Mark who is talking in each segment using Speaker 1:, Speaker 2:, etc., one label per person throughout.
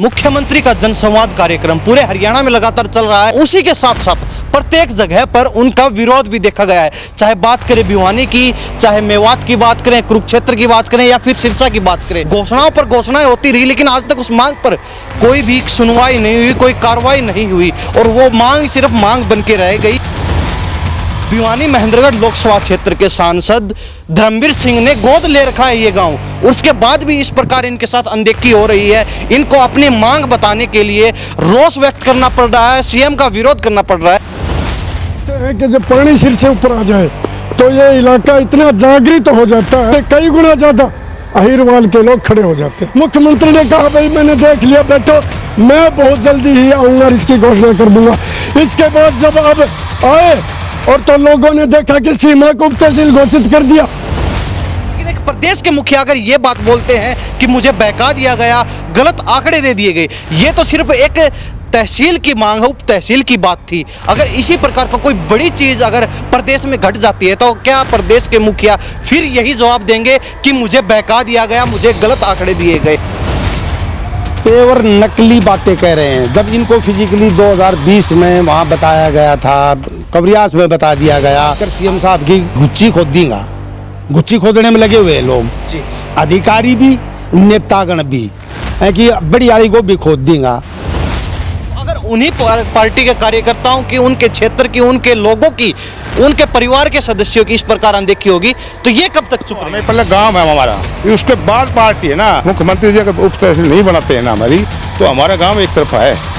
Speaker 1: मुख्यमंत्री का जनसंवाद कार्यक्रम पूरे हरियाणा में लगातार चल रहा है। उसी के साथ साथ प्रत्येक जगह पर उनका विरोध भी देखा गया है। चाहे बात करें भिवानी की, चाहे मेवात की बात करें, कुरुक्षेत्र की बात करें या फिर सिरसा की बात करें, घोषणाओं पर घोषणाएं होती रही, लेकिन आज तक उस मांग पर कोई भी सुनवाई नहीं हुई, कोई कार्रवाई नहीं हुई और वो मांग सिर्फ मांग बन के रह गई। भिवानी महेंद्रगढ़ लोकसभा क्षेत्र के सांसद धर्मवीर सिंह ने गोद ले रखा है ये गांव, उसके बाद भी इस प्रकार इनके साथ अनदेखी हो रही है। इनको अपनी मांग बताने के लिए रोष व्यक्त करना पड़ रहा है, सीएम का विरोध करना पड़ रहा है।
Speaker 2: कि जब पानी सिर से ऊपर आ जाए तो ये इलाका इतना जागृत हो जाता है, कई गुना ज्यादा अहिरवाल के लोग खड़े हो जाते हैं। मुख्यमंत्री ने कहा भाई मैंने देख लिया, बैठो, मैं बहुत जल्दी ही आऊंगा, इसकी घोषणा कर दूंगा। इसके बाद जब अब आए और तो लोगों ने देखा कि सीमा को तहसील घोषित कर दिया।
Speaker 1: लेकिन एक प्रदेश के मुखिया अगर ये बात बोलते हैं कि मुझे बहका दिया गया, गलत आंकड़े दे दिए गए, ये तो सिर्फ एक तहसील की मांग, उप तहसील की बात थी। अगर इसी प्रकार का कोई बड़ी चीज अगर प्रदेश में घट जाती है तो क्या प्रदेश के मुखिया फिर यही जवाब देंगे कि मुझे बहका दिया गया, मुझे गलत आंकड़े दिए गए?
Speaker 3: पेवर नकली बातें कह रहे हैं। जब इनको फिजिकली 2020 में वहाँ बताया गया था, कबरियास में बता दिया गया, सीएम साहब की गुच्ची खोद देगा, गुच्ची खोदने में लगे हुए हैं लोग, अधिकारी भी, नेतागण भी, है कि बड़ी आड़ी को भी खोद देगा।
Speaker 1: अगर उन्हीं पार्टी के कार्यकर्ताओं की, उनके क्षेत्र की, उनके लोगों की, उनके परिवार के सदस्यों की इस प्रकार अनदेखी होगी तो ये कब तक चुप रहेंगे?
Speaker 4: पहले गांव है हमारा, उसके बाद पार्टी है ना। मुख्यमंत्री जी अगर उप तहसील नहीं बनाते हैं ना हमारी, तो हमारा गांव एक तरफा है।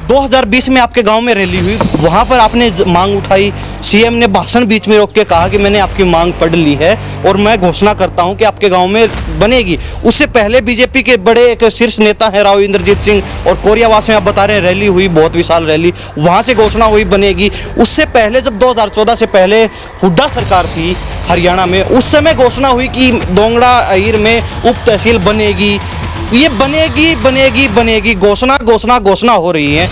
Speaker 1: 2020 में आपके गांव में रैली हुई, वहां पर आपने मांग उठाई, सीएम ने भाषण बीच में रोक के कहा कि मैंने आपकी मांग पढ़ ली है और मैं घोषणा करता हूं कि आपके गांव में बनेगी। उससे पहले बीजेपी के बड़े एक शीर्ष नेता हैं राव इंद्रजीत सिंह, और कोरियावास में आप बता रहे हैं रैली हुई, बहुत विशाल रैली, वहां से घोषणा हुई बनेगी। उससे पहले जब 2014 से पहले हुड्डा सरकार थी हरियाणा में, उस समय घोषणा हुई कि दोंगड़ा अहीर में उप तहसील बनेगी। ये बनेगी बनेगी बनेगी, घोषणा घोषणा घोषणा हो रही है।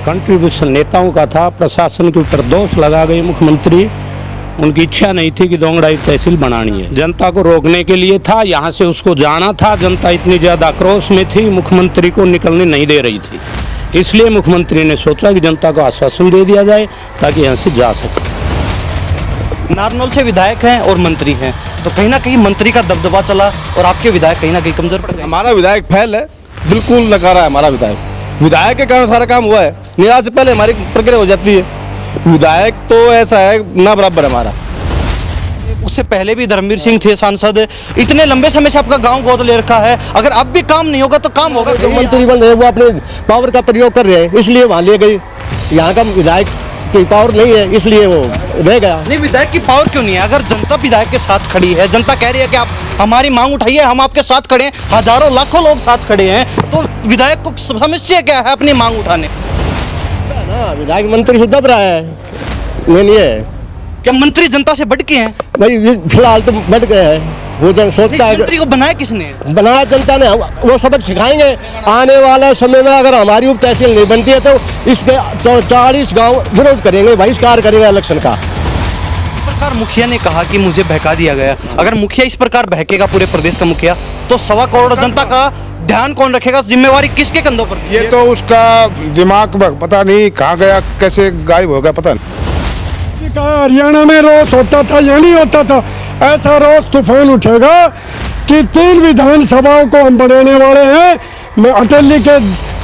Speaker 5: कंट्रीब्यूशन नेताओं का था, प्रशासन के ऊपर दोष लगा गए मुख्यमंत्री। उनकी इच्छा नहीं थी कि दोंगड़ा एक तहसील बनानी है, जनता को रोकने के लिए था, यहाँ से उसको जाना था। जनता इतनी ज़्यादा आक्रोश में थी, मुख्यमंत्री को निकलने नहीं दे रही थी, इसलिए मुख्यमंत्री ने सोचा कि जनता को आश्वासन दे दिया जाए ताकि यहाँ से जा सके।
Speaker 1: नारनौल से विधायक हैं और मंत्री हैं, तो कहीं ना कहीं मंत्री का दबदबा चला और आपके विधायक कहीं ना कहीं कमजोर पड़ गए।
Speaker 4: हमारा विधायक फैल है, बिल्कुल नकारा है हमारा विधायक। विधायक के कारण सारा काम हुआ है, निराश से पहले हमारी प्रक्रिया हो जाती है। विधायक तो ऐसा है ना, बराबर हमारा।
Speaker 1: उससे पहले भी धर्मवीर सिंह थे सांसद, इतने लंबे समय से आपका गांव गोद ले रखा है, अगर अब भी काम नहीं होगा तो काम होगा।
Speaker 6: जो मंत्री बन रहे हैं वो अपने पावर का प्रयोग कर रहे हैं, इसलिए वहाँ ले गए। यहाँ का विधायक की पावर नहीं है, इसलिए वो रह गया।
Speaker 1: नहीं, विधायक की पावर क्यों नहीं है? अगर जनता विधायक के साथ खड़ी है, जनता कह रही है कि आप हमारी मांग उठाइए, हम आपके साथ खड़े हैं, हजारों लाखों लोग साथ खड़े हैं, तो विधायक को समस्या क्या है अपनी मांग उठाने?
Speaker 6: ना विधायक मंत्री से दब रहा है, नहीं है
Speaker 1: क्या मंत्री जनता से बढ़ के हैं?
Speaker 6: भाई फिलहाल तो बढ़ गए हैं। वो जन सोचता है
Speaker 1: मंत्री को बनाया किसने?
Speaker 6: बनाया जनता ने, वो सबक सिखाएंगे। आने वाले समय में अगर हमारी उप तहसील नहीं बनती है तो इसके 40 गांव विरोध करेंगे, बहिष्कार करेंगे इलेक्शन का।
Speaker 1: इस प्रकार मुखिया ने कहा कि मुझे बहका दिया गया। अगर मुखिया इस प्रकार बहकेगा पूरे प्रदेश का मुखिया, तो 1.25 करोड़ जनता का ध्यान कौन रखेगा? जिम्मेवारी किसके कंधों पर?
Speaker 4: ये तो उसका दिमाग पता नहीं कहाँ गया, कैसे गायब हो गया, पता नहीं।
Speaker 2: कहा हरियाणा में रोष होता था या नहीं होता था, ऐसा रोष तूफान उठेगा कि 3 विधानसभाओं को हम बनाने वाले हैं। मैं अटेली के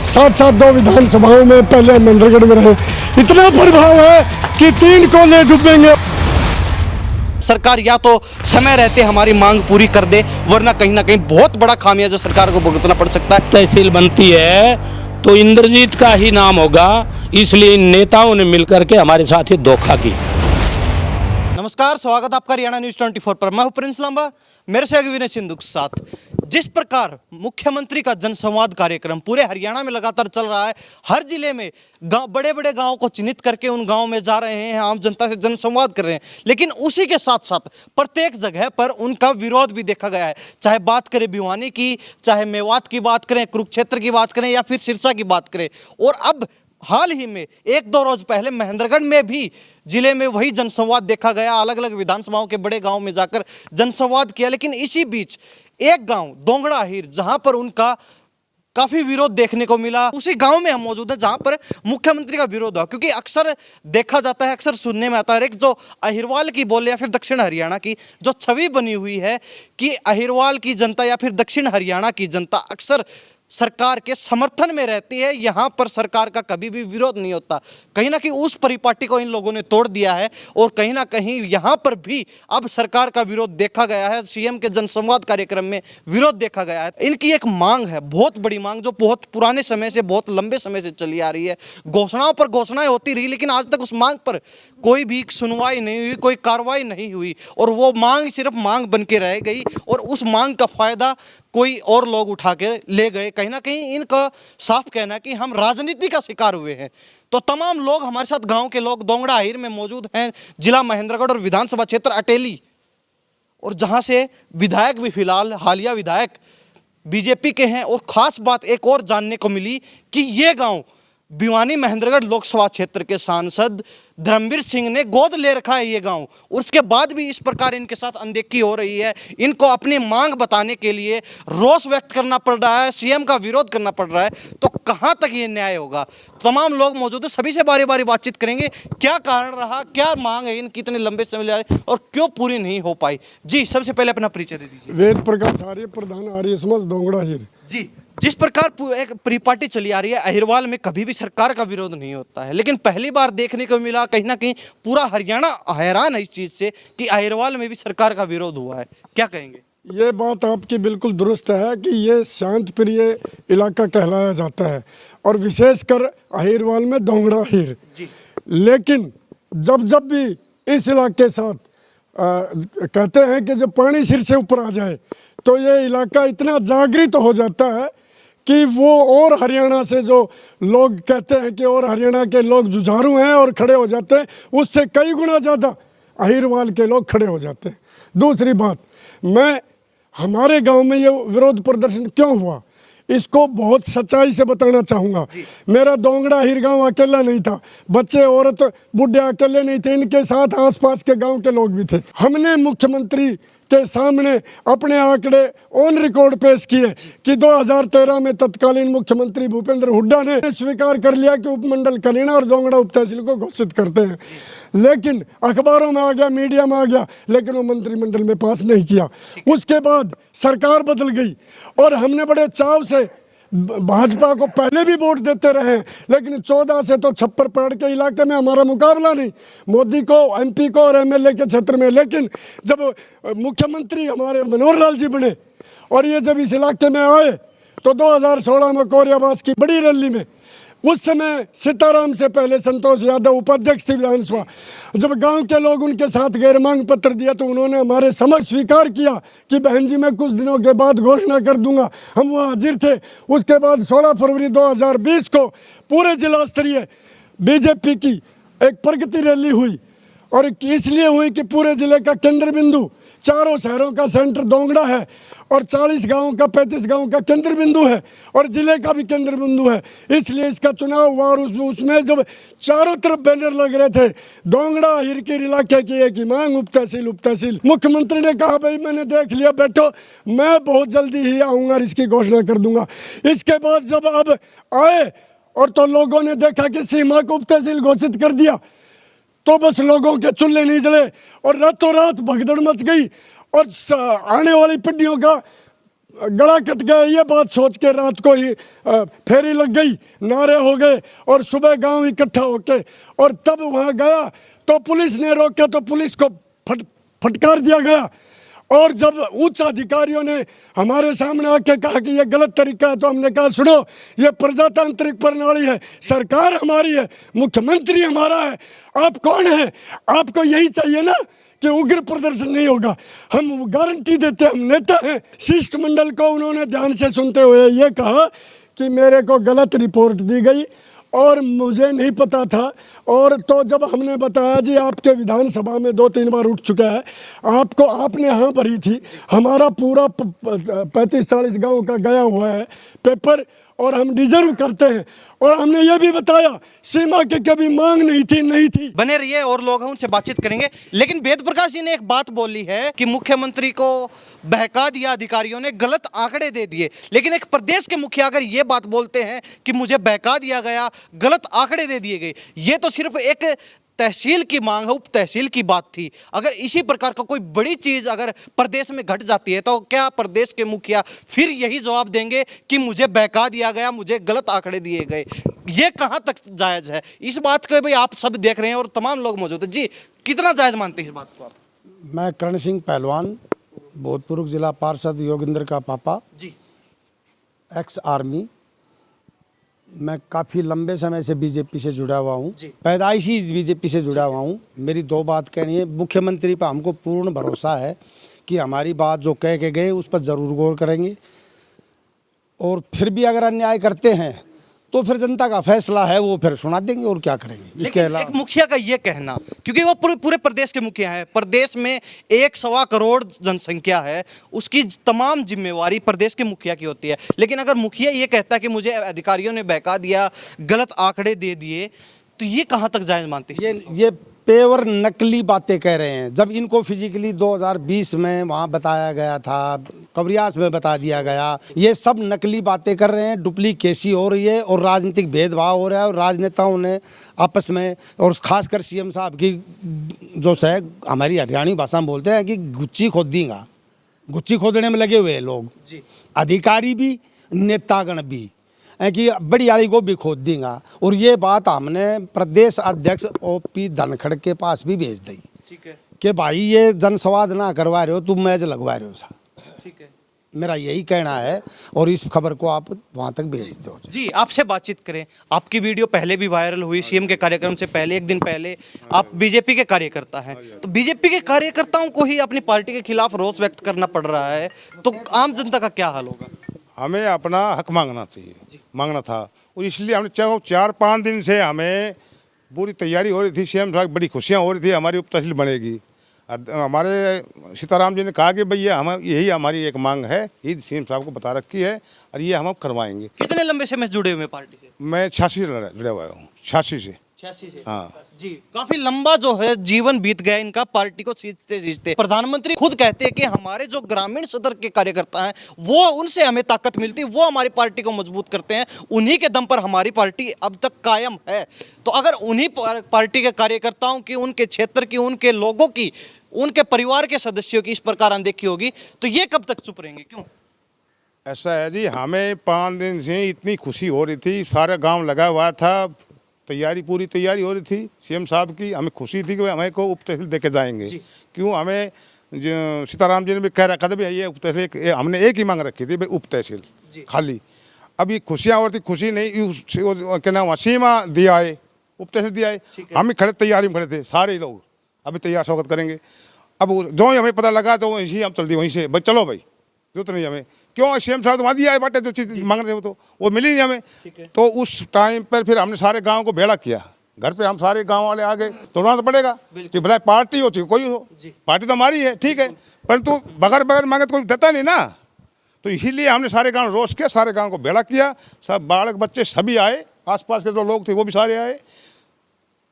Speaker 2: साथ साथ 2 विधानसभाओं में पहले महेंद्रगढ़ में रहे, इतना प्रभाव है कि 3 को ले डूबेंगे।
Speaker 1: सरकार या तो समय रहते हमारी मांग पूरी कर दे, वरना कहीं ना कहीं बहुत बड़ा खामियाजा सरकार को भुगतना पड़ सकता है।
Speaker 5: तहसील बनती है तो इंद्रजीत का ही नाम होगा, इसलिए इन नेताओं ने मिलकर के हमारे साथ ही धोखा किया।
Speaker 1: नमस्कार, स्वागत आपका हरियाणा न्यूज 24 पर। मैं हूं प्रिंस लांबा, मेरे से विनय सिंधु के साथ। जिस प्रकार मुख्यमंत्री का जनसंवाद कार्यक्रम पूरे हरियाणा में लगातार चल रहा है, हर जिले में बड़े बड़े गांवों को चिन्हित करके उन गांवों में जा रहे हैं, आम जनता से जनसंवाद कर रहे हैं, लेकिन उसी के साथ साथ प्रत्येक जगह पर उनका विरोध भी देखा गया है। चाहे बात करें भिवानी की, चाहे मेवात की बात करें, कुरुक्षेत्र की बात करें या फिर सिरसा की बात करें, और अब हाल ही में 1-2 रोज पहले महेंद्रगढ़ में भी जिले में वही जनसंवाद देखा गया। अलग अलग विधानसभाओं के बड़े गांव में जाकर जनसंवाद किया। लेकिन इसी बीच एक गांव दोंगड़ा अहीर जहां पर उनका काफी विरोध देखने को मिला, उसी गांव में हम मौजूद हैं जहां पर मुख्यमंत्री का विरोध हुआ। क्योंकि अक्सर देखा जाता है, अक्सर सुनने में आता है, एक जो अहिरवाल की बोले या फिर दक्षिण हरियाणा की जो छवि बनी हुई है कि अहिरवाल की जनता या फिर दक्षिण हरियाणा की जनता अक्सर सरकार के समर्थन में रहती है, यहाँ पर सरकार का कभी भी विरोध नहीं होता। कहीं ना कहीं उस परिपाटी को इन लोगों ने तोड़ दिया है और कहीं ना कहीं यहाँ पर भी अब सरकार का विरोध देखा गया है। सीएम के जनसंवाद कार्यक्रम में विरोध देखा गया है। इनकी एक मांग है, बहुत बड़ी मांग, जो बहुत पुराने समय से, बहुत लंबे समय से चली आ रही है। घोषणाओं पर घोषणाएं होती रही, लेकिन आज तक उस मांग पर कोई भी सुनवाई नहीं हुई, कोई कार्रवाई नहीं हुई और वो मांग सिर्फ मांग बन के रह गई और उस मांग का फायदा कोई और लोग उठा के ले गए। कहीं ना कहीं इनका साफ कहना है कि हम राजनीति का शिकार हुए हैं। तो तमाम लोग हमारे साथ, गांव के लोग दोंगड़ा अहीर में मौजूद हैं, जिला महेंद्रगढ़ और विधानसभा क्षेत्र अटेली, और जहां से विधायक भी फिलहाल हालिया विधायक बीजेपी के हैं। और खास बात एक और जानने को मिली कि ये गांव भिवानी महेंद्रगढ़ लोकसभा क्षेत्र के सांसद धर्मवीर सिंह ने गोद ले रखा है ये गांव। उसके बाद भी इस प्रकार इनके साथ अनदेखी हो रही है। इनको अपनी मांग बताने के लिए रोष व्यक्त करना पड़ रहा है, सीएम का विरोध करना पड़ रहा है। तो कहां तक ये न्याय होगा? तमाम लोग मौजूद हैं, सभी से बारी बारी बातचीत करेंगे। क्या कारण रहा, क्या मांग है इनकी इतने लंबे समय से और क्यों पूरी नहीं हो पाई? जी, सबसे पहले अपना परिचय दे दीजिए।
Speaker 2: वेद प्रकाश आर्य, प्रधान आर्य समाज दोंगड़ा अहीर।
Speaker 1: जी, जिस प्रकार एक परिपाटी चली आ रही है, अहिरवाल में कभी भी सरकार का विरोध नहीं होता है, लेकिन पहली बार देखने को मिला, कहीं ना कहीं पूरा हरियाणा हैरान है इस चीज़ से कि अहिरवाल में भी सरकार का विरोध हुआ है। क्या कहेंगे?
Speaker 2: ये बात आपकी बिल्कुल दुरुस्त है कि ये शांत प्रिय इलाका कहलाया जाता है और विशेषकर अहिरवाल में दोंगड़ा अहीर। लेकिन जब जब भी इस इलाके के साथ कहते हैं कि जब पानी सिर से ऊपर आ जाए तो ये इलाका इतना जागृत हो जाता है कि वो और हरियाणा से जो लोग कहते हैं कि और हरियाणा के लोग जुझारू हैं और खड़े हो जाते हैं, उससे कई गुना ज़्यादा अहिरवाल के लोग खड़े हो जाते हैं। दूसरी बात, मैं हमारे गांव में ये विरोध प्रदर्शन क्यों हुआ इसको बहुत सच्चाई से बताना चाहूँगा। मेरा दोंगड़ा अहीर गांव अकेला नहीं था, बच्चे औरत बूढ़े अकेले नहीं थे, इनके साथ आसपास के गांव के लोग भी थे। हमने मुख्यमंत्री के सामने अपने आंकड़े ऑन रिकॉर्ड पेश किए कि 2013 में तत्कालीन मुख्यमंत्री भूपेंद्र हुड्डा ने स्वीकार कर लिया कि उपमंडल कलीना और दोंगड़ा उप तहसील को घोषित करते हैं, लेकिन अखबारों में आ गया, मीडिया में आ गया, लेकिन वो मंत्रिमंडल में पास नहीं किया। उसके बाद सरकार बदल गई और हमने बड़े चाव से भाजपा को पहले भी वोट देते रहे, लेकिन 14 से तो छप्पर पहाड़ के इलाके में हमारा मुकाबला नहीं, मोदी को, एमपी को और एमएलए के क्षेत्र में। लेकिन जब मुख्यमंत्री हमारे मनोहर लाल जी बने और ये जब इस इलाके में आए तो 2016 में कोरियावास की बड़ी रैली में, उस समय सीताराम से पहले संतोष यादव उपाध्यक्ष थे विधानसभा, जब गांव के लोग उनके साथ गैर मांग पत्र दिया तो उन्होंने हमारे समक्ष स्वीकार किया कि बहन जी मैं कुछ दिनों के बाद घोषणा कर दूंगा। हम वहाँ हाजिर थे। उसके बाद 16 फरवरी 2020 को पूरे जिला स्तरीय बीजेपी की एक प्रगति रैली हुई और इसलिए हुई कि पूरे जिले का केंद्र बिंदु, चारों शहरों का सेंटर दोंगड़ा है और 40 गांवों का 35 गांवों का केंद्र बिंदु है और जिले का भी केंद्र बिंदु है, इसलिए इसका चुनाव हुआ। और उसमें जब चारों तरफ बैनर लग रहे थे, दोंगड़ा अहीर के इलाके की एक ही मांग, उप तहसील। मुख्यमंत्री ने कहा भाई मैंने देख लिया, बैठो, मैं बहुत जल्दी ही आऊँगा, इसकी घोषणा कर दूंगा। इसके बाद जब अब आए और तो लोगों ने देखा कि सीमा को उप तहसील घोषित कर दिया तो बस लोगों के चूल्हे नहीं जले और रातों रात भगदड़ मच गई और आने वाली पीढ़ियों का गला कट गया। ये बात सोच के रात को ही फेरी लग गई, नारे हो गए और सुबह गांव इकट्ठा होके और तब वहां गया तो पुलिस ने रोका तो पुलिस को फटकार दिया गया। और जब उच्च अधिकारियों ने हमारे सामने आके कहा कि ये गलत तरीका है तो हमने कहा सुनो, ये प्रजातांत्रिक प्रणाली है, सरकार हमारी है, मुख्यमंत्री हमारा है, आप कौन है? आपको यही चाहिए ना कि उग्र प्रदर्शन नहीं होगा, हम गारंटी देते हैं, हम नेता हैं। शिष्टमंडल को उन्होंने ध्यान से सुनते हुए ये कहा कि मेरे को गलत रिपोर्ट दी गई और मुझे नहीं पता था। और तो जब हमने बताया जी आपके विधानसभा में 2-3 बार उठ चुका है, आपको आपने हाँ भरी थी, हमारा पूरा 35-40 गांव का गया हुआ है पेपर और हम डिजर्व करते हैं। और हमने ये भी बताया सीमा की कभी मांग नहीं थी।
Speaker 1: बने रहिए और लोग हैं उनसे बातचीत करेंगे। लेकिन वेद प्रकाश जी ने एक बात बोली है कि मुख्यमंत्री को बहका दिया अधिकारियों ने, गलत आंकड़े दे दिए। लेकिन एक प्रदेश के मुखिया अगर ये बात बोलते हैं कि मुझे बहका दिया गया, गलत आंकड़े दे दिए गए, ये तो सिर्फ एक तहसील की मांग है, उप तहसील की बात थी। अगर इसी प्रकार का कोई बड़ी चीज अगर प्रदेश में घट जाती है तो क्या प्रदेश के मुखिया फिर यही जवाब देंगे कि मुझे बहका दिया गया, मुझे गलत आंकड़े दिए गए? ये कहां तक जायज है? इस बात को भाई आप सब देख रहे हैं और तमाम लोग मौजूद हैं जी, कितना जायज मानते हैं इस बात को आप?
Speaker 3: मैं करण सिंह पहलवान, भूतपूर्व जिला पार्षद योगेंद्र का पापा
Speaker 1: जी,
Speaker 3: एक्स आर्मी। मैं काफ़ी लंबे समय से बीजेपी से जुड़ा हुआ हूँ,
Speaker 1: जी।
Speaker 3: पैदाइशी बीजेपी से जुड़ा हुआ हूँ। मेरी दो बात कहनी है, मुख्यमंत्री पर हमको पूर्ण भरोसा है कि हमारी बात जो कह के गए उस पर ज़रूर गौर करेंगे, और फिर भी अगर अन्याय करते हैं तो फिर जनता का फैसला है, वो फिर सुना देंगे और क्या करेंगे। इसके
Speaker 1: लेकिन
Speaker 3: अलावा
Speaker 1: एक मुखिया का ये कहना, क्योंकि वो पूरे प्रदेश के मुखिया हैं, प्रदेश में 1.25 करोड़ जनसंख्या है, उसकी तमाम जिम्मेवारी प्रदेश के मुखिया की होती है। लेकिन अगर मुखिया ये कहता है कि मुझे अधिकारियों ने बहका दिया, गलत आंकड़े दे दिए, तो ये कहाँ तक जायज मानते हैं?
Speaker 3: ये पेवर नकली बातें कह रहे हैं। जब इनको फिजिकली 2020 में वहाँ बताया गया था, कवरियास में बता दिया गया, ये सब नकली बातें कर रहे हैं, डुप्लीकेसी हो रही है और राजनीतिक भेदभाव हो रहा है। और राजनेताओं ने आपस में, और खासकर सीएम साहब की जो है, हमारी हरियाणी भाषा में बोलते हैं कि गुच्ची खोद देंगे, गुच्ची खोदने में लगे हुए हैं लोग
Speaker 1: जी।
Speaker 3: अधिकारी भी, नेतागण भी, है कि बड़ी आड़ी को भी खोद देंगे। और ये बात हमने प्रदेश अध्यक्ष OP धनखड़ के पास भी भेज दी,
Speaker 1: ठीक है,
Speaker 3: कि भाई ये जनसंवाद ना करवा रहे हो, तुम मैच लगवा रहे हो सा।
Speaker 1: ठीक है।
Speaker 3: मेरा यही कहना है, और इस खबर को आप वहाँ तक भेज दो।
Speaker 1: जी, आपसे बातचीत करें। आपकी वीडियो पहले भी वायरल हुई, सीएम के कार्यक्रम से पहले, एक दिन पहले। आप बीजेपी के कार्यकर्ता हैं, तो बीजेपी के कार्यकर्ताओं को ही अपनी पार्टी के खिलाफ रोष व्यक्त करना पड़ रहा है, तो आम जनता का क्या हाल होगा?
Speaker 7: हमें अपना हक मांगना चाहिए, मांगना था, और इसलिए हमने 4-5 दिन से हमें पूरी तैयारी हो रही थी। सीएम साहब बड़ी खुशियाँ हो रही थी, हमारी उप तहसील बनेगी। हमारे सीताराम जी ने कहा कि भैया हम यही हमारी एक मांग है, ये सीएम साहब को बता रखी है और ये हम अब करवाएंगे।
Speaker 1: कितने लंबे समय से जुड़े हुए हैं पार्टी से?
Speaker 7: मैं 86 से जुड़ा हुआ हूँ, 86 से।
Speaker 1: 86 से?
Speaker 7: हाँ
Speaker 1: जी, काफी लंबा जो है जीवन बीत गया इनका पार्टी को सींचते सींचते। प्रधानमंत्री खुद कहते हैं कि हमारे जो ग्रामीण स्तर के कार्यकर्ता हैं, वो उनसे हमें ताकत मिलती है, वो हमारी पार्टी को मजबूत करते हैं, उन्हीं के दम पर हमारी पार्टी अब तक कायम है। तो अगर उन्हीं पार्टी के कार्यकर्ताओं की, उनके क्षेत्र की, उनके लोगों की, उनके परिवार के सदस्यों की इस प्रकार अनदेखी होगी, तो ये कब तक चुप रहेंगे? क्यों?
Speaker 7: ऐसा है जी, हमें 5 दिन से इतनी खुशी हो रही थी, सारा गाँव लगा हुआ था, पूरी तैयारी हो रही थी सीएम साहब की। हमें खुशी थी कि हमें को उप तहसील दे के जाएंगे। क्यों? हमें सीताराम जी ने भी कह रखा था भाई ये उप तहसील, हमने एक ही मांग रखी थी भाई उप तहसील खाली। अब ये खुशियाँ और थी, खुशी नहीं, क्या नाम, सीमा दिया है, उप तहसील दिया है, हम ही खड़े तैयारी में खड़े थे सारे लोग, अभी तैयार स्वागत करेंगे। अब जो ही हमें पता लगा तो वहीं हम चल दिए, वहीं से भाई चलो भाई, जरूरत नहीं हमें। क्यों? सीएम साहब तो वहाँ दिया है बाटे, जो चीज़ मांग रहे हो तो वो मिली नहीं हमें। तो उस टाइम पर फिर हमने सारे गांव को भेड़ा किया, घर पे हम सारे गांव वाले आ गए। तोड़ना तो पड़ेगा कि भला पार्टी होती है, कोई हो, पार्टी तो हमारी है, ठीक है, परंतु बगैर मांगे तो कोई देता नहीं ना। तो इसीलिए हमने सारे गाँव रोष किया, सारे गाँव को भेड़ा किया, सब बालक बच्चे सभी आए, आसपास के जो लोग थे वो भी सारे आए,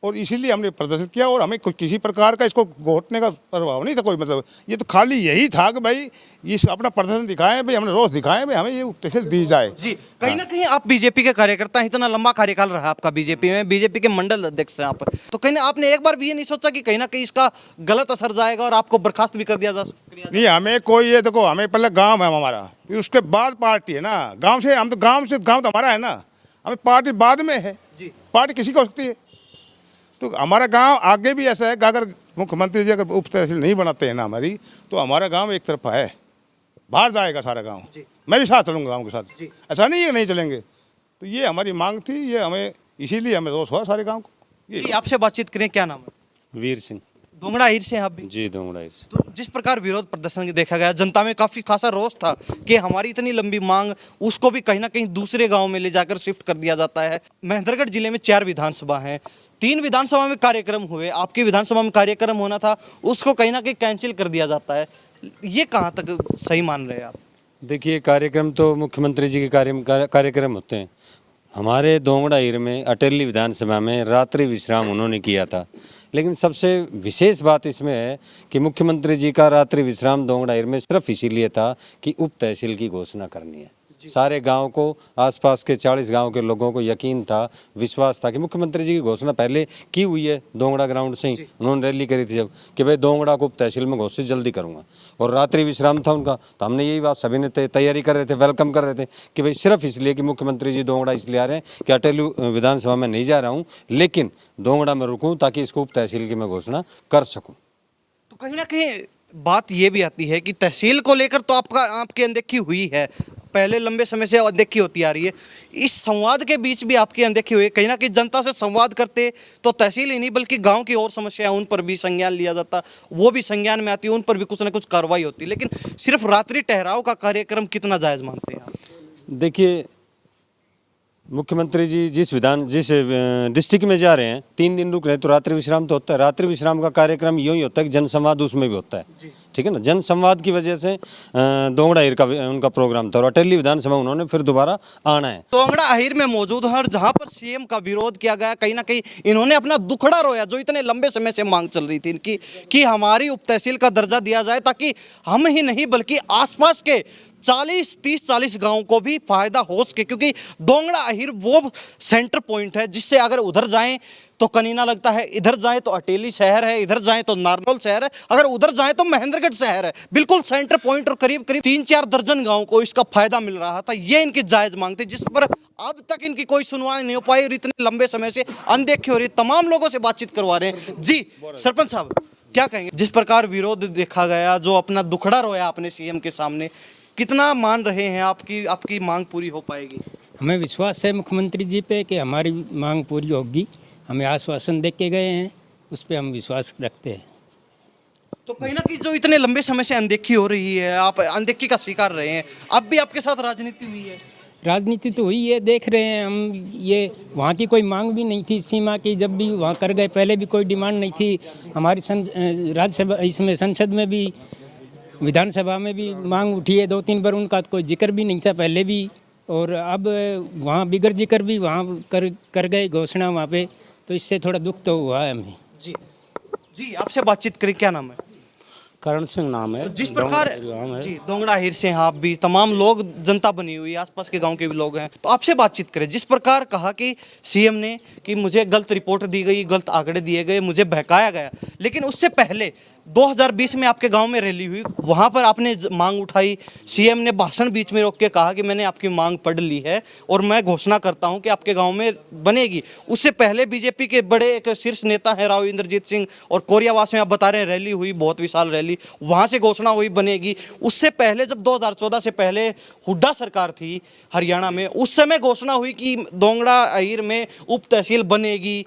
Speaker 7: और इसीलिए हमने प्रदर्शन किया। और हमें किसी प्रकार का इसको घोटने का प्रभाव नहीं था कोई, मतलब ये तो खाली यही था कि भाई ये अपना प्रदर्शन दिखाएं, भाई हमने रोष दिखाएं, भाई हमें ये उप तहसील दी जाए।
Speaker 1: जी, कहीं ना कहीं आप बीजेपी के कार्यकर्ता हैं, इतना लंबा कार्यकाल रहा आपका बीजेपी में, बीजेपी के मंडल अध्यक्ष हैं आप, तो कहीं ना आपने एक बार भी ये नहीं सोचा कि कहीं ना कहीं इसका गलत असर जाएगा और आपको बर्खास्त भी कर दिया जा सकता?
Speaker 7: नहीं, हमें कोई, ये देखो, हमें पहले गाँव है हमारा, फिर उसके बाद पार्टी है ना। गाँव से हम तो गाँव तो हमारा है ना, हमें पार्टी बाद में है जी, पार्टी किसी को हो सकती है। तो हमारा गांव आगे भी ऐसा है कि अगर मुख्यमंत्री जी अगर उप तहसील नहीं बनाते हैं ना हमारी, तो हमारा गांव एक तरफा है, बाहर जाएगा सारा गांव। मैं भी साथ चलूँगा गांव के साथ, ऐसा नहीं है नहीं चलेंगे। तो ये हमारी मांग थी, ये हमें इसीलिए हमें रोष हुआ सारे गांव को।
Speaker 1: जी, आपसे बातचीत करें, क्या नाम है?
Speaker 8: वीर सिंह।
Speaker 1: दोंगड़ा हीर से हैं आप भी?
Speaker 8: जी, दोंगड़ा हीर से।
Speaker 1: तो जिस प्रकार विरोध प्रदर्शन देखा गया, जनता में काफी खासा रोष था कि हमारी इतनी लंबी मांग, उसको भी कहीं ना कहीं दूसरे गांव में ले जाकर शिफ्ट कर दिया जाता है। महेंद्रगढ़ जिले में 4 विधानसभा हैं, 3 विधानसभा में कार्यक्रम हुए, आपकी विधानसभा में कार्यक्रम होना था, उसको कहीं ना कहीं कैंसिल कर दिया जाता है, ये कहाँ तक सही मान रहे हैं आप?
Speaker 8: देखिए, कार्यक्रम तो मुख्यमंत्री जी के कार्यक्रम होते हैं। हमारे दोंगड़ा हीर में अटेली विधानसभा में रात्रि विश्राम उन्होंने किया था, लेकिन सबसे विशेष बात इसमें है कि मुख्यमंत्री जी का रात्रि विश्राम दोंगड़ाइर में सिर्फ इसीलिए था कि उप तहसील की घोषणा करनी है। सारे गांव को, आसपास के 40 गांव के लोगों को यकीन था, विश्वास था कि मुख्यमंत्री जी की घोषणा पहले की हुई है दोंगड़ा ग्राउंड से ही। उन्होंने रैली करी थी जब कि भाई दोंगड़ा को उप तहसील में घोषित जल्दी करूंगा, और रात्रि विश्राम था उनका। तो हमने यही बात सभी ने तैयारी कर रहे थे, वेलकम कर रहे थे कि भाई सिर्फ इसलिए कि मुख्यमंत्री जी दोंगड़ा इसलिए आ रहे हैं कि अटेली विधानसभा में नहीं जा रहा हूँ, लेकिन दोंगड़ा में रुकूँ ताकि इसको उप तहसील की मैं घोषणा कर सकूँ।
Speaker 1: तो कहीं ना कहीं बात ये भी आती है कि तहसील को लेकर तो आपकी अनदेखी हुई है, पहले लंबे समय से अनदेखी होती आ रही है। इस संवाद के बीच भी आपकी अनदेखी हुई है। कहीं ना कहीं जनता से संवाद करते तो तहसील ही नहीं बल्कि गांव की और समस्याएं उन पर भी संज्ञान लिया जाता, वो भी संज्ञान में आती, उन पर भी कुछ ना कुछ कार्रवाई होती। लेकिन सिर्फ रात्रि ठहराव का कार्यक्रम कितना जायज़ मानते हैं आप?
Speaker 8: देखिए, मुख्यमंत्री जी जिस डिस्ट्रिक्ट में जा रहे हैं 3 दिन रुक रहे हैं, तो रात्रि विश्राम तो होता है। रात्रि विश्राम का कार्यक्रम यूँ ही होता है कि जनसंवाद उसमें भी होता है, ठीक है ना। जनसंवाद की वजह से दोंगड़ाहिर का उनका प्रोग्राम था और अटेली विधानसभा उन्होंने फिर दोबारा आना है।
Speaker 1: दोंगड़ाहिर में मौजूद है और जहां पर सीएम का विरोध किया गया, कहीं ना कहीं इन्होंने अपना दुखड़ा रोया, जो इतने लंबे समय से मांग चल रही थी इनकी कि हमारी उप तहसील का दर्जा दिया जाए, ताकि हम ही नहीं बल्कि आसपास के 30-40 गांव को भी फायदा हो सके। क्योंकि दोंगड़ाहिर वो सेंटर पॉइंट है जिससे अगर उधर जाएं तो कनीना लगता है, इधर जाएं तो अटेली शहर है, इधर जाएं तो नारनौल शहर है, अगर उधर जाएं तो महेंद्रगढ़ शहर है। बिल्कुल सेंटर पॉइंट और करीब 3-4 दर्जन गांव को इसका फायदा मिल रहा था। ये इनकी जायज मांग थी, जिस पर अब तक इनकी कोई सुनवाई नहीं हो पाई और इतने लंबे समय से अनदेखी हो रही। तमाम लोगों से बातचीत करवा रहे हैं। जी सरपंच साहब, क्या कहेंगे? जिस प्रकार विरोध देखा गया, जो अपना दुखड़ा रोया अपने सीएम के सामने, कितना मान रहे हैं आपकी मांग पूरी हो पाएगी?
Speaker 9: हमें विश्वास है मुख्यमंत्री जी पे कि हमारी मांग पूरी होगी। हमें आश्वासन दे के गए हैं, उस पर हम विश्वास रखते हैं।
Speaker 1: तो कहीं ना कहीं जो इतने लंबे समय से अनदेखी हो रही है, आप अनदेखी का शिकार रहे हैं, अब भी आपके साथ राजनीति हुई है?
Speaker 9: राजनीति तो हुई है, देख रहे हैं हम। ये वहाँ की कोई मांग भी नहीं थी सीमा की, जब भी वहाँ कर गए, पहले भी कोई डिमांड नहीं थी हमारी। राज्यसभा इसमें संसद में भी, विधानसभा में भी मांग उठी है 2-3 बार, उनका कोई जिक्र भी नहीं था पहले भी, और अब वहाँ बिगर जिक्र भी वहाँ कर गए घोषणा वहाँ पे, तो इससे थोड़ा दुख तो हुआ है हमें।
Speaker 1: जी आपसे बातचीत करें, क्या नाम है?
Speaker 5: करण सिंह नाम है।
Speaker 1: तो जिस प्रकार जी दोंगड़ाहिर से आप भी, तमाम लोग जनता बनी हुई, आसपास के गांव के भी लोग हैं, तो आपसे बातचीत करें। जिस प्रकार कहा कि सीएम ने कि मुझे गलत रिपोर्ट दी गई, गलत आंकड़े दिए गए, मुझे बहकाया गया, लेकिन उससे पहले 2020 में आपके गांव में रैली हुई, वहां पर आपने मांग उठाई, सीएम ने भाषण बीच में रोक के कहा कि मैंने आपकी मांग पढ़ ली है और मैं घोषणा करता हूं कि आपके गांव में बनेगी। उससे पहले बीजेपी के बड़े एक शीर्ष नेता हैं राव इंद्रजीत सिंह, और कोरियावास में आप बता रहे हैं रैली हुई, बहुत विशाल रैली, वहां से घोषणा हुई बनेगी। उससे पहले जब 2014 से पहले हुड्डा सरकार थी हरियाणा में, उस समय घोषणा हुई कि दोंगड़ाहिर में उप तहसील बनेगी।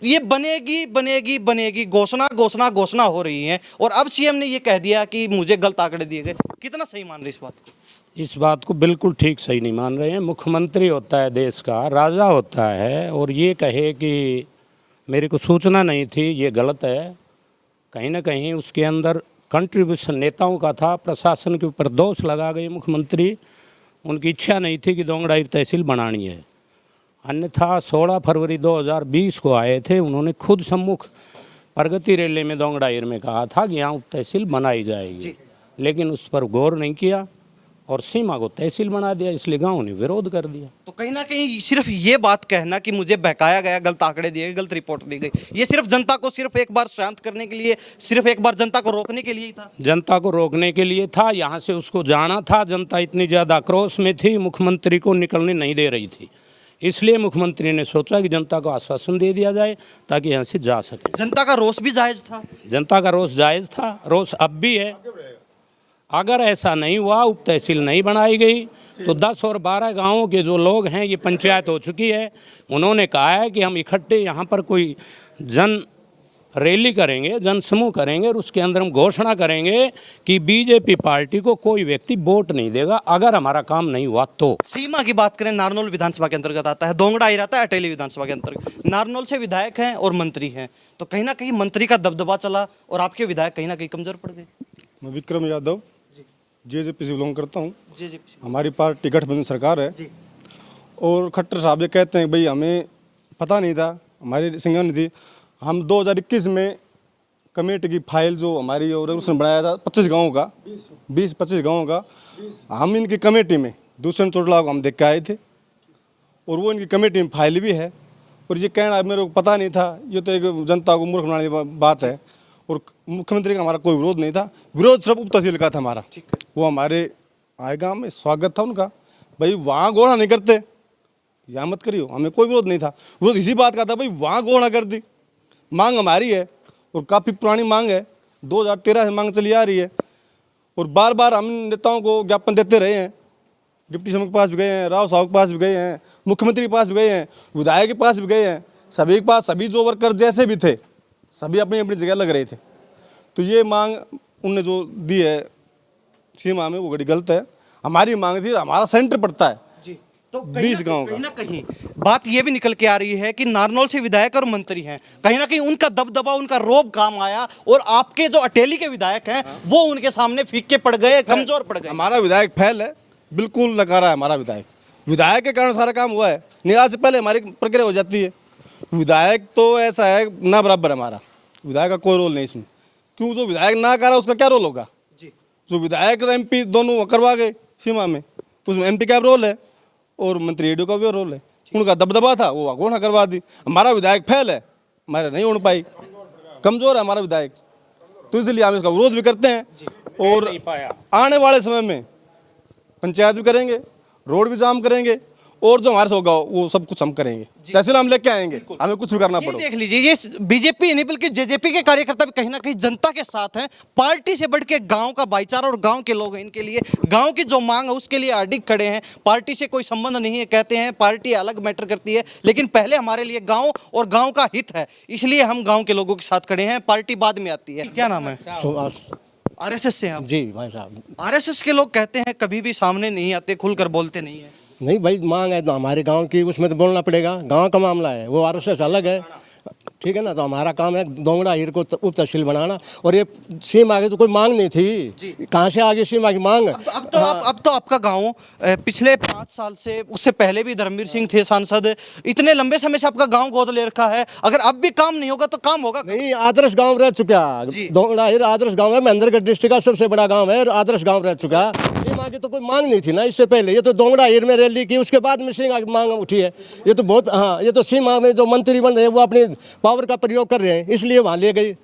Speaker 1: ये बनेगी, घोषणा हो रही है, और अब सीएम ने ये कह दिया कि मुझे गलत आंकड़े दिए गए। कितना सही मान रहे इस बात को?
Speaker 5: इस बात को बिल्कुल ठीक सही नहीं मान रहे हैं। मुख्यमंत्री होता है देश का, राजा होता है, और ये कहे कि मेरे को सूचना नहीं थी, ये गलत है। कहीं ना कहीं उसके अंदर कंट्रीब्यूशन नेताओं का था, प्रशासन के ऊपर दोष लगा गए मुख्यमंत्री। उनकी इच्छा नहीं थी कि दोंगड़ाहिर तहसील बनानी है, अन्यथा 16 फरवरी 2020 को आए थे, उन्होंने खुद सम्मुख प्रगति रैली में दोंगड़ाहिर में कहा था कि यहाँ उप तहसील बनाई जाएगी, लेकिन उस पर गौर नहीं किया और सीमा को तहसील बना दिया, इसलिए गांव ने विरोध कर दिया।
Speaker 1: तो कहीं ना कहीं सिर्फ ये बात कहना कि मुझे बहकाया गया, गलत आंकड़े दिए गए, गलत रिपोर्ट दी गई, ये सिर्फ जनता को सिर्फ एक बार शांत करने के लिए, सिर्फ एक बार जनता को रोकने के लिए ही था?
Speaker 5: जनता को रोकने के लिए था, यहाँ से उसको जाना था। जनता इतनी ज़्यादा आक्रोश में थी, मुख्यमंत्री को निकलने नहीं दे रही थी, इसलिए मुख्यमंत्री ने सोचा कि जनता को आश्वासन दे दिया जाए ताकि यहाँ से जा सके।
Speaker 1: जनता का रोष भी जायज़ था?
Speaker 5: जनता का रोष जायज़ था, रोष अब भी है। अगर ऐसा नहीं हुआ, उप तहसील नहीं बनाई गई, तो 10 और 12 गांवों के जो लोग हैं, ये पंचायत हो चुकी है, उन्होंने कहा है कि हम इकट्ठे यहाँ पर कोई जन रैली करेंगे, जन समूह करेंगे, और उसके अंदर हम घोषणा करेंगे कि बीजेपी पार्टी को कोई व्यक्ति वोट नहीं देगा अगर हमारा काम नहीं हुआ तो।
Speaker 1: सीमा की बात करें, नारनौल विधानसभा के अंतर्गत आता है, दोंगड़ाहिर आता है अटेली विधानसभा के अंतर्गत। नारनौल से विधायक हैं और मंत्री हैं, तो कहीं ना कहीं मंत्री का दबदबा चला और आपके विधायक कहीं ना कहीं कमजोर पड़ गए।
Speaker 4: मैं विक्रम यादव जेजेपी से बिलोंग करता हूँ। हमारी पार्टी गठबंधन सरकार है, और खट्टर साहब ये कहते हैं भाई हमें पता नहीं था, हमारी संज्ञान नहीं थी। हम 2021 में कमेटी की फाइल जो हमारी और उसने बनाया था 25 गाँव का 20-25 गाँव का, हम इनकी कमेटी में दूसरे चोटला को हम देख के आए थे और वो इनकी कमेटी में फाइल भी है। और ये कहना मेरे को पता नहीं था, ये तो एक जनता को मूर्ख बनाने की बात है। और मुख्यमंत्री का हमारा कोई विरोध नहीं था, विरोध सिर्फ उप तहसील का था हमारा। वो हमारे आए गाँव में स्वागत था उनका, भाई वहाँ घोषणा नहीं करते, यहाँ मत करियो, हमें कोई विरोध नहीं था। विरोध इसी बात का था, भाई वहाँ घोषणा कर दी, मांग हमारी है और काफ़ी पुरानी मांग है, 2013 से मांग चली आ रही है। और बार बार हम नेताओं को ज्ञापन देते रहे हैं, डिप्टी सीएम के पास भी गए हैं, राव साहब के पास भी गए हैं, मुख्यमंत्री के पास भी गए हैं, विधायक के पास भी गए हैं, सभी के पास, सभी जो वर्कर जैसे भी थे सभी अपनी अपनी जगह लग रहे थे। तो ये मांग उनने जो दी है सीमा में वो बड़ी गलत है। हमारी मांग थी, हमारा सेंटर पड़ता है
Speaker 1: तो
Speaker 4: 20 गाँव का।
Speaker 1: कहीं ना कहीं बात ये भी निकल के आ रही है कि नारनौल से विधायक और मंत्री हैं, कहीं ना कहीं उनका दबदबा, उनका रोब काम आया और आपके जो अटेली के विधायक हैं वो उनके सामने फीके पड़ गए, कमजोर पड़ गए।
Speaker 4: हमारा विधायक फैल है, बिल्कुल नकारा है हमारा विधायक। विधायक के कारण सारा काम हुआ है, निकाल से पहले हमारी प्रक्रिया हो जाती है। विधायक तो ऐसा है ना बराबर हमारा, विधायक का कोई रोल नहीं इसमें। क्यों, जो विधायक ना करा उसका क्या रोल होगा? जो विधायक और एमपी दोनों करवा गए सीमा में, उसमें एमपी का रोल है और मंत्री एडीओ का भी रोल है। उनका दबदबा था, वो घोषणा करवा दी। हमारा विधायक फैल है, हमारे नहीं उड़ पाई, कमजोर है हमारा विधायक, तो इसलिए हम इसका विरोध भी करते हैं। और आने वाले समय में पंचायत भी करेंगे, रोड भी जाम करेंगे और जो हमारे से होगा वो सब कुछ हम करेंगे, तहसील हम लेके आएंगे, हमें कुछ भी करना पड़े।
Speaker 1: देख लीजिए, ये बीजेपी नहीं बल्कि जेजेपी के कार्यकर्ता भी कहीं ना कहीं जनता के साथ हैं। पार्टी से बढ़ के गांव का भाईचारा और गांव के लोग हैं, इनके लिए गांव की जो मांग है उसके लिए अडिग खड़े हैं। पार्टी से कोई संबंध नहीं है, कहते हैं पार्टी अलग मैटर करती है, लेकिन पहले हमारे लिए गाँव और गाँव का हित है, इसलिए हम गाँव के लोगों के साथ खड़े हैं, पार्टी बाद में आती है। क्या नाम है? आरएसएस से हैं आप?
Speaker 6: जी भाई साहब।
Speaker 1: आरएसएस के लोग कहते हैं कभी भी सामने नहीं आते, खुलकर बोलते नहीं है।
Speaker 6: नहीं भाई, मांग है तो हमारे गांव की, उसमें तो बोलना पड़ेगा, गांव का मामला है, वो आरएसएस अलग है, ठीक है ना। तो हमारा काम है दोंगड़ा हीर को उप तहसील बनाना। और ये सीमा आगे तो कोई मांग नहीं थी, कहाँ से आगे सीमा की मांग?
Speaker 1: अब तो आपका गांव पिछले 5 साल से, उससे पहले भी धर्मवीर सिंह थे सांसद, इतने लंबे समय से आपका गांव गोद ले रखा है। अगर अब भी काम नहीं होगा तो काम होगा
Speaker 6: नहीं? आदर्श गांव रह चुका, दोंगड़ा हीर आदर्श गांव है, महेंद्रगढ़ डिस्ट्रिक्ट का सबसे बड़ा गांव है, आदर्श गांव रह चुका। सीमा की तो कोई मांग नहीं थी ना इससे पहले, ये तो दोंगड़ा हीर में रैली की, उसके बाद में सीमा की मांग उठी है। ये तो बहुत, हाँ, ये तो सीमा में जो मंत्री बन रहे हैं वो अपनी पावर का प्रयोग कर रहे हैं, इसलिए वहाँ ले गई।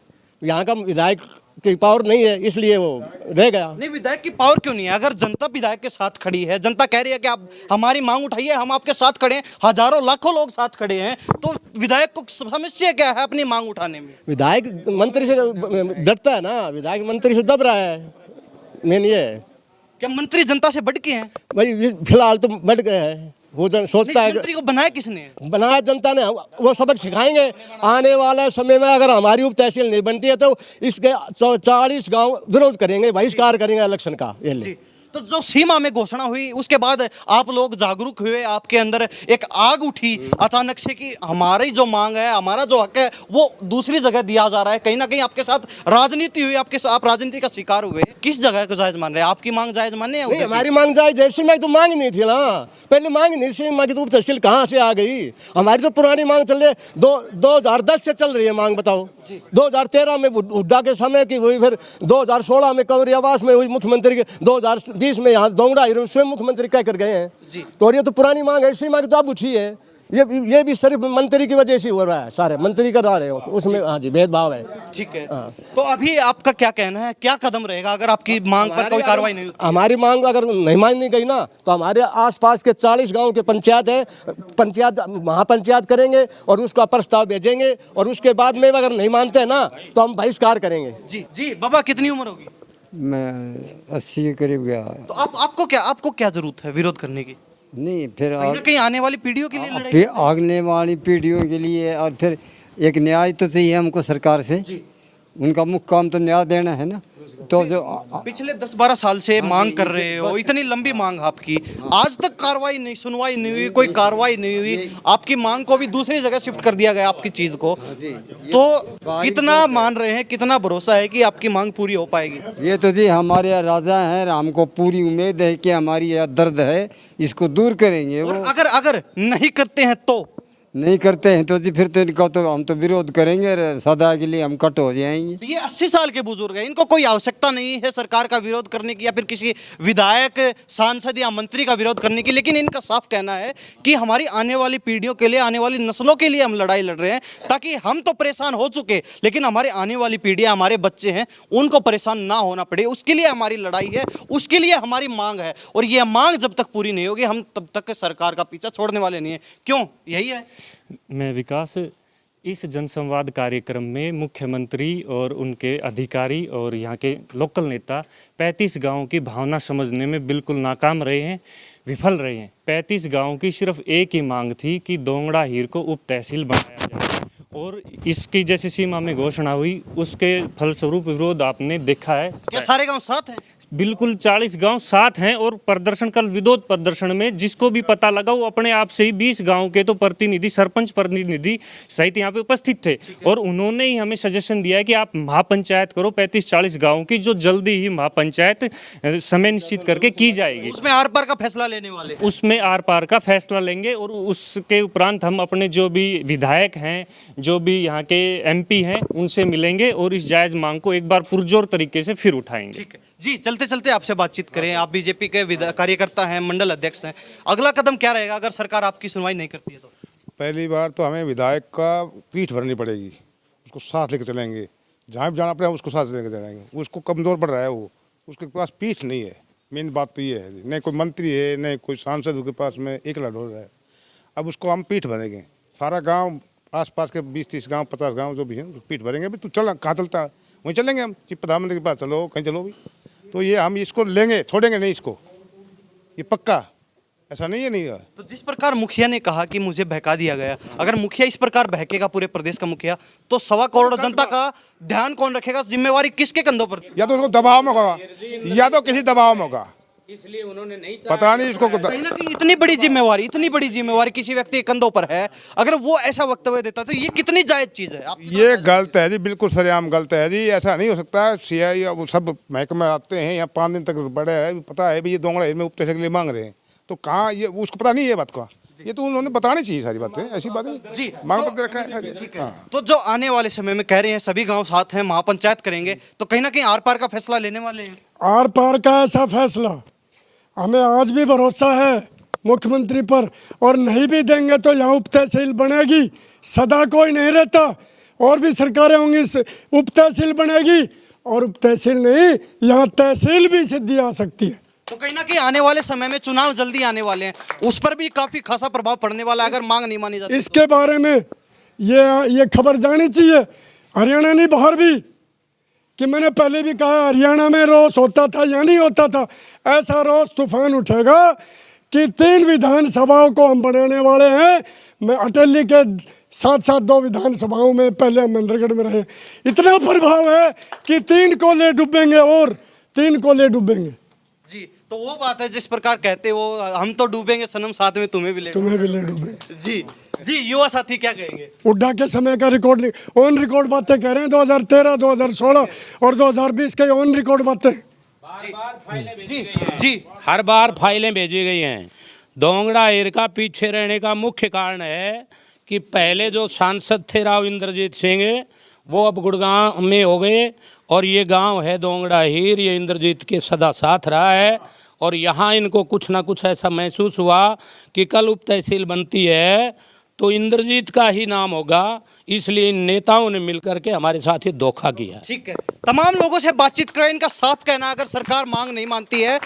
Speaker 6: यहाँ का विधायक की पावर नहीं है, इसलिए वो रह गया।
Speaker 1: नहीं, विधायक की पावर क्यों नहीं है? अगर जनता विधायक के साथ खड़ी है, जनता कह रही है कि आप हमारी मांग उठाइए, हम आपके साथ खड़े हैं, हजारों लाखों लोग साथ खड़े हैं, तो विधायक को समस्या क्या है अपनी मांग उठाने में?
Speaker 6: विधायक मंत्री से डरता है ना, विधायक मंत्री से दब रहा है, मेन ये है।
Speaker 1: क्या मंत्री जनता से बढ़ के हैं?
Speaker 6: भाई फिलहाल तो बढ़ गए हैं, वो सोचता है।
Speaker 1: मंत्री को बनाया किसने?
Speaker 6: बनाया जनता ने, वो सबक सिखाएंगे। आने वाले समय में अगर हमारी उप तहसील नहीं बनती है तो इसके 40 गांव विरोध करेंगे, बहिष्कार करेंगे इलेक्शन का। ये
Speaker 1: तो जो सीमा में घोषणा हुई उसके बाद आप लोग जागरूक हुए, आपके अंदर एक आग उठी अचानक से कि हमारी जो मांग है, हमारा जो हक है वो दूसरी जगह दिया जा रहा है। कहीं ना कहीं आपके साथ राजनीति हुई, आप राजनीति का शिकार हुए। किस जगह को जायज मान रहे हैं? आपकी मांग जायज माने या
Speaker 6: नहीं? हमारी मांग जायज है, सीमा की तो मांग नहीं थी ना, पहले मांग नहीं, सीमा की तो उप तहसील कहाँ से आ गई? हमारी तो पुरानी मांग चल रही है, 2010 से चल रही है मांग। बताओ, 2013 में हुड्डा के समय की हुई, फिर 2016 में कंवरी आवास में हुई मुख्यमंत्री के, 2020 में यहाँ दोंगड़ा हीरो स्वयं मुख्यमंत्री कह कर गए हैं। तो ये तो पुरानी मांग है, इसी मांग तो अब उठी है। ये भी सिर्फ मंत्री की वजह से हो रहा है, सारे मंत्री करा रहे हो उसमें। हाँ जी, भेदभाव है।
Speaker 1: ठीक है। तो अभी आपका क्या कहना है, क्या कदम रहेगा अगर आपकी मांग पर कोई कार्रवाई नहीं होती?
Speaker 6: हमारी मांग अगर नहीं मानी गई ना तो हमारे आसपास के 40 गांव के पंचायत है, पंचायत महापंचायत करेंगे और उसका प्रस्ताव भेजेंगे, और उसके बाद में अगर नहीं मानते हैं ना तो हम बहिष्कार करेंगे।
Speaker 1: जी बाबा, कितनी उम्र होगी?
Speaker 10: मैं 80 के करीब गया।
Speaker 1: तो आपको क्या जरूरत है विरोध करने की?
Speaker 10: नहीं, फिर
Speaker 1: कहीं आने वाली पीढ़ियों के लिए लड़ाई,
Speaker 10: आने वाली पीढ़ियों के लिए, और फिर एक न्याय तो चाहिए हमको सरकार से। उनका मुख्य काम तो न्याय देना है ना। तो जो
Speaker 1: पिछले 10-12 साल से मांग कर रहे हो, इतनी लंबी मांग आपकी, आज तक कार्रवाई नहीं, सुनवाई नहीं हुई, कोई कार्रवाई नहीं हुई, आपकी मांग को भी दूसरी जगह शिफ्ट कर दिया गया, आपकी चीज को। तो कितना मान रहे हैं, कितना भरोसा है कि आपकी मांग पूरी हो पाएगी?
Speaker 10: ये तो जी हमारे राजा हैं, हमको पूरी उम्मीद है कि हमारी यह दर्द है इसको दूर करेंगे।
Speaker 1: और अगर नहीं करते हैं
Speaker 10: नहीं करते हैं तो जी फिर तो इनका तो हम तो विरोध करेंगे और सदा के लिए हम कट हो जाएंगे।
Speaker 1: ये 80 साल के बुजुर्ग हैं, इनको कोई आवश्यकता नहीं है सरकार का विरोध करने की या फिर किसी विधायक, सांसद या मंत्री का विरोध करने की, लेकिन इनका साफ कहना है कि हमारी आने वाली पीढ़ियों के लिए, आने वाली नस्लों के लिए हम लड़ाई लड़ रहे हैं, ताकि हम तो परेशान हो चुके लेकिन हमारे आने वाली पीढ़ियां, हमारे बच्चे हैं, उनको परेशान ना होना पड़े, उसके लिए हमारी लड़ाई है, उसके लिए हमारी मांग है। और ये मांग जब तक पूरी नहीं होगी हम तब तक सरकार का पीछा छोड़ने वाले नहीं है। क्यों? यही है।
Speaker 11: मैं विकास, इस जनसंवाद कार्यक्रम में मुख्यमंत्री और उनके अधिकारी और यहाँ के लोकल नेता 35 गांवों की भावना समझने में बिल्कुल नाकाम रहे हैं, विफल रहे हैं। 35 गांवों की सिर्फ एक ही मांग थी कि दोंगड़ा हीर को उप तहसील बनाया जाए और इसकी जैसी सीमा में घोषणा हुई उसके फलस्वरूप विरोध आपने देखा है।
Speaker 1: क्या सारे गांव साथ हैं?
Speaker 11: बिल्कुल 40 गांव साथ हैं और प्रदर्शन, कल विरोध प्रदर्शन में जिसको भी पता लगा वो अपने आप से ही 20 गांव के तो प्रतिनिधि, सरपंच प्रतिनिधि सहित यहाँ पे उपस्थित थे और उन्होंने ही हमें सजेशन दिया है कि आप महापंचायत करो 35-40 गाँव की, जो जल्दी ही महापंचायत समय निश्चित करके की जाएगी।
Speaker 1: उसमें आर पार का फैसला लेने वाले,
Speaker 11: उसमें आर पार का फैसला लेंगे और उसके उपरांत हम अपने जो भी विधायक हैं, जो भी यहाँ के MP हैं, उनसे मिलेंगे और इस जायज़ मांग को एक बार पुरजोर तरीके से फिर उठाएंगे।
Speaker 1: ठीक है जी। चलते चलते आपसे बातचीत करें, आप बीजेपी के कार्यकर्ता हैं, मंडल अध्यक्ष हैं, अगला कदम क्या रहेगा अगर सरकार आपकी सुनवाई नहीं करती है तो?
Speaker 7: पहली बार तो हमें विधायक का पीठ भरनी पड़ेगी, उसको साथ लेकर चलेंगे, जहाँ भी जाना पड़ेगा उसको साथ लेकर चलेंगे। उसको कमज़ोर पड़ रहा है, वो उसके पास पीठ नहीं है। मेन बात तो ये है, नहीं कोई मंत्री है, नहीं कोई सांसद उसके पास में एकला ढोल रहा है। अब उसको हम पीठ भरेंगे, सारा गाँव, आसपास के 20-30 गांव, 50 गांव जो भी हैं पीठ भरेंगे। अभी तू चल, कहाँ चलता है, वहीं चलेंगे हम, चीफ प्रधानमंत्री के पास चलो, कहीं चलो भी। तो ये हम इसको लेंगे, छोड़ेंगे नहीं इसको, ये पक्का, ऐसा नहीं है। नहीं है
Speaker 1: तो जिस प्रकार मुखिया ने कहा कि मुझे बहका दिया गया, अगर मुखिया इस प्रकार बहकेगा पूरे प्रदेश का मुखिया, तो 1.25 करोड़ जनता का ध्यान कौन रखेगा? जिम्मेवारी किसके कंधों पर?
Speaker 7: या तो उसको दबाव में होगा या तो किसी दबाव में होगा,
Speaker 5: इसलिए उन्होंने नहीं
Speaker 7: पता नहीं इसको।
Speaker 1: कहीं ना कहीं इतनी बड़ी जिम्मेवारी किसी व्यक्ति के कंधों पर है, अगर वो ऐसा वक्तव्य देता तो ये कितनी जायज चीज है?
Speaker 7: ये गलत है जी, बिल्कुल सरेआम गलत है जी। ऐसा नहीं हो सकता। CI वो सब महकमे आते हैं यहाँ 5 दिन तक बड़े है, पता है भी ये दोंगड़ा में उप तहसील के लिए मांग रहे हैं, तो कहाँ ये उसको पता नहीं है बात का। ये तो उन्होंने बतानी चाहिए सारी बातें, ऐसी बातें
Speaker 1: जी
Speaker 7: मांग करके रखा है।
Speaker 1: ठीक है। तो जो आने वाले समय में कह रहे हैं सभी गांव साथ हैं, महापंचायत करेंगे, तो कहीं ना कहीं आर पार का फैसला लेने वाले हैं।
Speaker 2: आर पार का ऐसा फैसला हमें आज भी भरोसा है मुख्यमंत्री पर, और नहीं भी देंगे तो यहाँ उप तहसील बनेगी। सदा कोई नहीं रहता, और भी सरकारें होंगी, उप तहसील बनेगी, और उप तहसील नहीं, यहाँ तहसील भी सिद्धि आ सकती है।
Speaker 1: तो कहीं ना कहीं आने वाले समय में चुनाव जल्दी आने वाले हैं, उस पर भी काफी खासा प्रभाव पड़ने वाला है अगर मांग नहीं मानी जाती।
Speaker 2: इसके बारे में ये खबर जानी चाहिए, हरियाणा नहीं बाहर भी, कि मैंने पहले भी कहा हरियाणा में रोष होता था या नहीं होता था, ऐसा रोष तूफान उठेगा कि 3 विधानसभाओं को हम बनाने वाले हैं। मैं अटेली के साथ 2 विधानसभाओं में, पहले हम मंदरगढ़ में रहे, इतना प्रभाव है कि 3 को ले डूबेंगे और 3 को ले डूबेंगे
Speaker 1: जी। तो वो बात है जिस प्रकार कहते वो हम तो डूबेंगे सनम, साथ में तुम्हें भी ले
Speaker 2: डूबेंगे।
Speaker 1: जी जी। युवा साथी क्या कहेंगे?
Speaker 2: उड्डा के समय का रिकॉर्ड नहीं, ऑन रिकॉर्ड बातें कह रहे हैं, 2013, 2016 और 2020 के ऑन रिकॉर्ड बातें।
Speaker 5: जी, हर बार फाइलें भेजी गई हैं। दोंगड़ा हीर का पीछे रहने का मुख्य कारण है कि पहले जो सांसद थे राव इंद्रजीत सिंह, वो अब गुड़गांव में हो गए और ये गांव है दोंगड़ा हीर, ये इंद्रजीत के सदा साथ रहा है। और यहाँ इनको कुछ ना कुछ ऐसा महसूस हुआ कि कल उप तहसील बनती है तो इंद्रजीत का ही नाम होगा, इसलिए इन नेताओं ने मिलकर के हमारे साथ ही धोखा किया।
Speaker 1: ठीक है, तमाम लोगों से बातचीत करें, इनका साफ कहना अगर सरकार मांग नहीं मानती है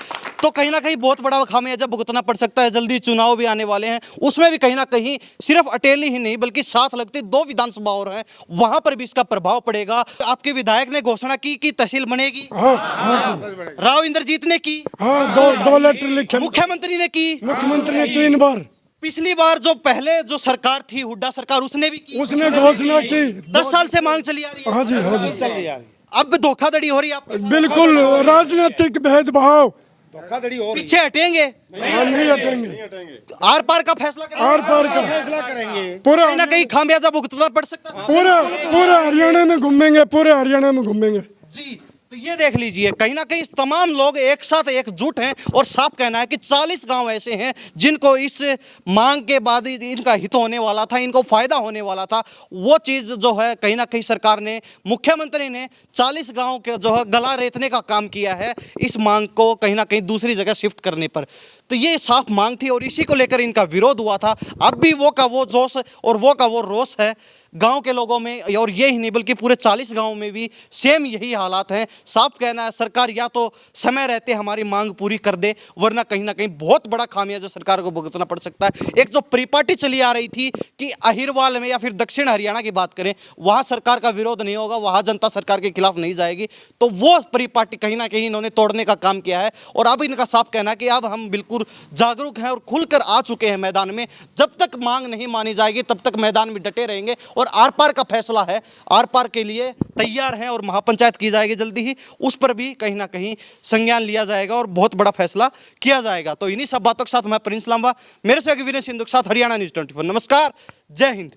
Speaker 1: तो कहीं ना कहीं बहुत बड़ा खामियाजा भुगतना पड़ सकता है। जल्दी चुनाव भी आने वाले हैं, उसमें भी कहीं ना कहीं सिर्फ अटेली ही नहीं बल्कि साथ लगती 2 विधानसभा और हैं, वहां पर भी इसका प्रभाव पड़ेगा। आपके विधायक ने घोषणा की कि तहसील बनेगी, राव इंद्रजीत ने की,
Speaker 2: 2 लेटर लिखे,
Speaker 1: मुख्यमंत्री ने की,
Speaker 2: मुख्यमंत्री ने 3 बार,
Speaker 1: पिछली बार जो पहले जो सरकार थी हुड्डा सरकार, उसने भी की,
Speaker 2: उसने घोषणा की।
Speaker 1: 10 साल से मांग चली आ रही है।
Speaker 2: हाँ जी।
Speaker 1: अब धोखाधड़ी हो रही है,
Speaker 2: बिल्कुल राजनीतिक भेदभाव,
Speaker 1: पीछे हटेंगे
Speaker 2: नहीं हटेंगे,
Speaker 1: आर पार का फैसला
Speaker 2: करेंगे, पूरा
Speaker 1: कहीं ना कहीं खामियाजा भुगतना पड़ सकता है।
Speaker 2: पूरा हरियाणा में घूमेंगे, पूरे हरियाणा में घूमेंगे।
Speaker 1: जी तो ये देख लीजिए, कहीं ना कहीं तमाम लोग एक साथ एकजुट हैं और साफ कहना है कि 40 गांव ऐसे हैं जिनको इस मांग के बाद इनका हित होने वाला था, इनको फायदा होने वाला था। वो चीज़ जो है कहीं ना कहीं सरकार ने, मुख्यमंत्री ने 40 गांव के जो है गला रेतने का काम किया है, इस मांग को कहीं ना कहीं दूसरी जगह शिफ्ट करने पर। तो ये साफ मांग थी और इसी को लेकर इनका विरोध हुआ था। अब भी वो का वो जोश और वो का वो रोष है गांव के लोगों में, और ये ही नहीं बल्कि पूरे 40 गांव में भी सेम यही हालात हैं। साफ कहना है सरकार या तो समय रहते हमारी मांग पूरी कर दे, वरना कहीं ना कहीं बहुत बड़ा खामियाजा सरकार को भुगतना पड़ सकता है। एक जो परिपाटी चली आ रही थी कि अहिरवाल में या फिर दक्षिण हरियाणा की बात करें, वहाँ सरकार का विरोध नहीं होगा, वहाँ जनता सरकार के खिलाफ नहीं जाएगी, तो वो परिपाटी कहीं ना कहीं इन्होंने तोड़ने का काम किया है। और अब इनका साफ कहना है कि अब हम बिल्कुल जागरूक हैं और खुलकर आ चुके हैं मैदान में। जब तक मांग नहीं मानी जाएगी तब तक मैदान में डटे रहेंगे और आर पार का फैसला है, आर पार के लिए तैयार हैं और महापंचायत की जाएगी जल्दी ही, उस पर भी कहीं ना कहीं संज्ञान लिया जाएगा और बहुत बड़ा फैसला किया जाएगा। तो इन्हीं सब बातों के साथ मैं प्रिंस लांबा, मेरे से विनय सिंधु के साथ हरियाणा न्यूज़ 24। नमस्कार, जय हिंद।